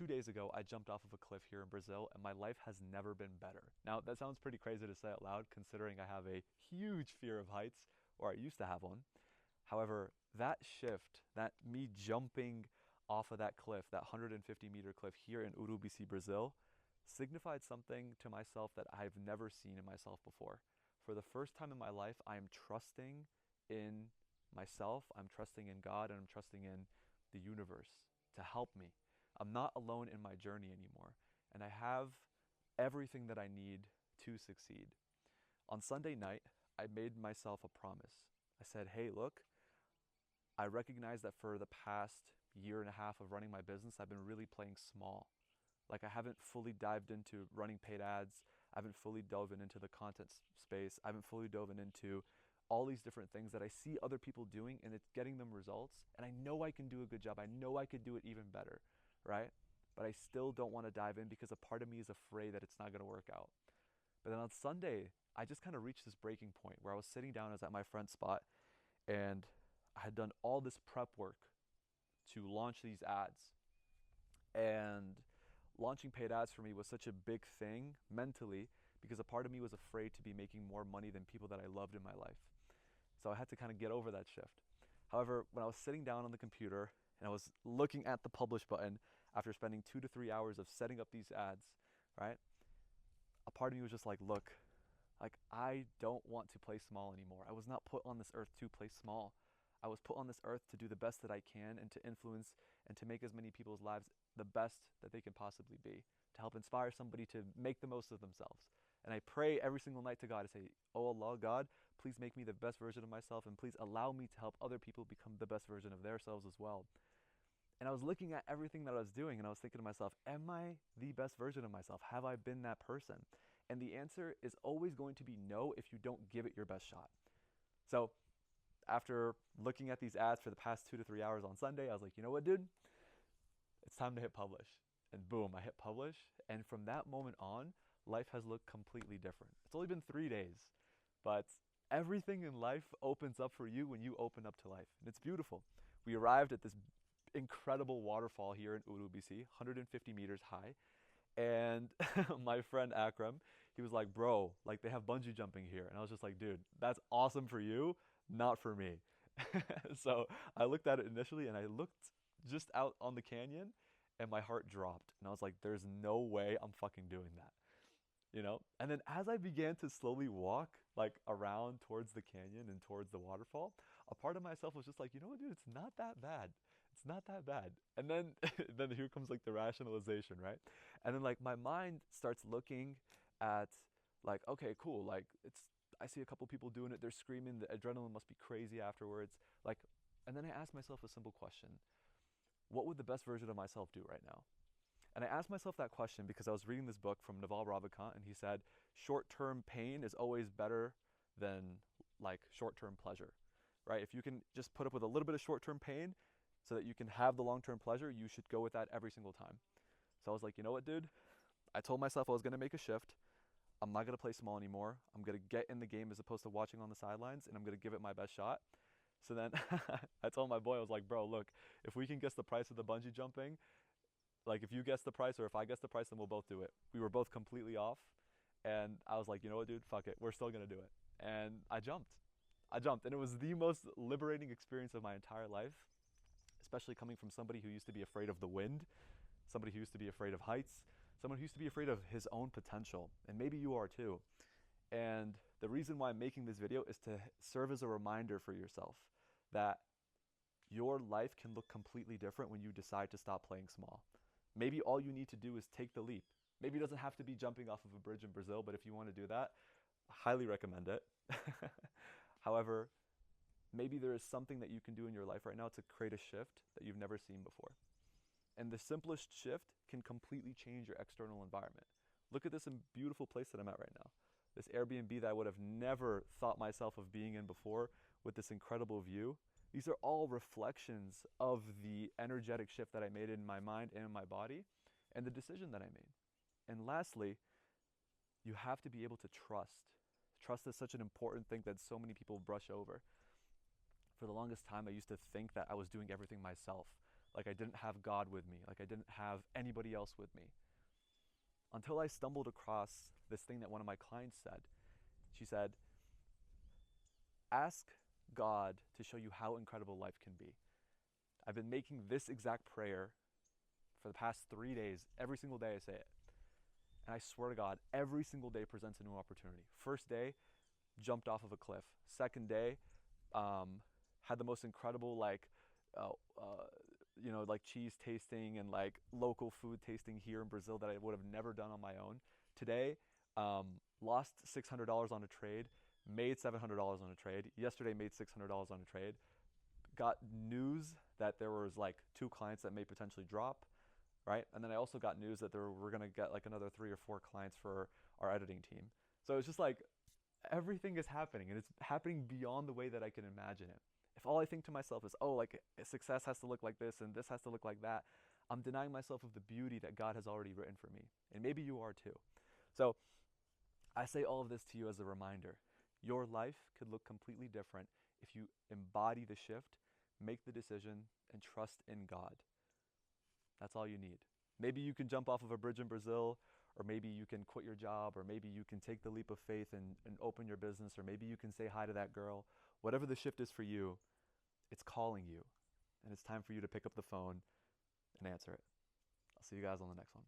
2 days ago, I jumped off of a cliff here in Brazil, and my life has never been better. Now, that sounds pretty crazy to say out loud, considering I have a huge fear of heights, or I used to have one. However, that shift, that me jumping off of that cliff, that 150-meter cliff here in Urubici, Brazil, signified something to myself that I've never seen in myself before. For the first time in my life, I am trusting in myself, I'm trusting in God, and I'm trusting in the universe to help me. I'm not alone in my journey anymore, and I have everything that I need to succeed. On Sunday night, I made myself a promise. I said, hey, look, I recognize that for the past year and a half of running my business, I've been really playing small. Like I haven't fully dived into running paid ads. I haven't fully dove into the content space. I haven't fully dove into all these different things that I see other people doing, and it's getting them results. And I know I can do a good job. I know I could do it even better, right? But I still don't want to dive in because a part of me is afraid that it's not going to work out. But then on Sunday, I just kind of reached this breaking point where I was sitting down, I was at my friend's spot, and I had done all this prep work to launch these ads. And launching paid ads for me was such a big thing mentally because a part of me was afraid to be making more money than people that I loved in my life. So I had to kind of get over that shift. However, when I was sitting down on the computer and I was looking at the publish button after spending 2 to 3 hours of setting up these ads, right? A part of me was just like, look, like I don't want to play small anymore. I was not put on this earth to play small. I was put on this earth to do the best that I can and to influence and to make as many people's lives the best that they can possibly be, to help inspire somebody to make the most of themselves. And I pray every single night to God to say, oh Allah, God, please make me the best version of myself, and please allow me to help other people become the best version of themselves as well. And I was looking at everything that I was doing and I was thinking to myself, am I the best version of myself? Have I been that person? And the answer is always going to be no if you don't give it your best shot. So after looking at these ads for the past 2 to 3 hours on Sunday, I was like, you know what, dude? It's time to hit publish. And boom, I hit publish. And from that moment on, life has looked completely different. It's only been 3 days, but everything in life opens up for you when you open up to life. And it's beautiful. We arrived at this incredible waterfall here in Urubici, 150 meters high. And my friend Akram, he was like, bro, like they have bungee jumping here. And I was just like, dude, that's awesome for you, not for me. So I looked at it initially and I looked just out on the canyon and my heart dropped. And I was like, there's no way I'm fucking doing that. And then as I began to slowly walk like around towards the canyon and towards the waterfall, a part of myself was just like, you know what, dude, it's not that bad. It's not that bad. And then then here comes like the rationalization, right? And then like my mind starts looking at like, okay, cool, like I see a couple people doing it, they're screaming, the adrenaline must be crazy afterwards, like. And then I asked myself a simple question: what would the best version of myself do right now? And I asked myself that question because I was reading this book from Naval Ravikant, and he said short-term pain is always better than like short-term pleasure, right? If you can just put up with a little bit of short-term pain so that you can have the long-term pleasure, you should go with that every single time. So I was like, you know what, dude? I told myself I was going to make a shift. I'm not going to play small anymore. I'm going to get in the game as opposed to watching on the sidelines, and I'm going to give it my best shot. So then I told my boy, I was like, bro, look, if we can guess the price of the bungee jumping, like if you guess the price or if I guess the price, then we'll both do it. We were both completely off. And I was like, you know what, dude, fuck it. We're still going to do it. And I jumped. And it was the most liberating experience of my entire life, especially coming from somebody who used to be afraid of the wind, somebody who used to be afraid of heights, someone who used to be afraid of his own potential. And maybe you are too. And the reason why I'm making this video is to serve as a reminder for yourself that your life can look completely different when you decide to stop playing small. Maybe all you need to do is take the leap. Maybe it doesn't have to be jumping off of a bridge in Brazil, but if you want to do that, I highly recommend it. However, maybe there is something that you can do in your life right now to create a shift that you've never seen before. And the simplest shift can completely change your external environment. Look at this beautiful place that I'm at right now. This Airbnb that I would have never thought myself of being in before, with this incredible view. These are all reflections of the energetic shift that I made in my mind and in my body and the decision that I made. And lastly, you have to be able to trust. Trust is such an important thing that so many people brush over. For the longest time, I used to think that I was doing everything myself. like I didn't have God with me, like I didn't have anybody else with me. Until I stumbled across this thing that one of my clients said. She said, ask God to show you how incredible life can be. I've been making this exact prayer for the past 3 days. Every single day I say it. And I swear to God, every single day presents a new opportunity. First day, jumped off of a cliff. Second day, had the most incredible uh, uh, like cheese tasting and like local food tasting here in Brazil that I would have never done on my own. Today, lost $600 on a trade, made $700 on a trade. Yesterday, made $600 on a trade. Got news that there was like 2 clients that may potentially drop, right? And then I also got news that we're gonna get like another 3 or 4 clients for our editing team. So it's just like everything is happening, and it's happening beyond the way that I can imagine it. If all I think to myself is, oh, like success has to look like this and this has to look like that, I'm denying myself of the beauty that God has already written for me. And maybe you are too. So I say all of this to you as a reminder. Your life could look completely different if you embody the shift, make the decision, and trust in God. That's all you need. Maybe you can jump off of a bridge in Brazil, or maybe you can quit your job, or maybe you can take the leap of faith and open your business, or maybe you can say hi to that girl. Whatever the shift is for you, it's calling you. And it's time for you to pick up the phone and answer it. I'll see you guys on the next one.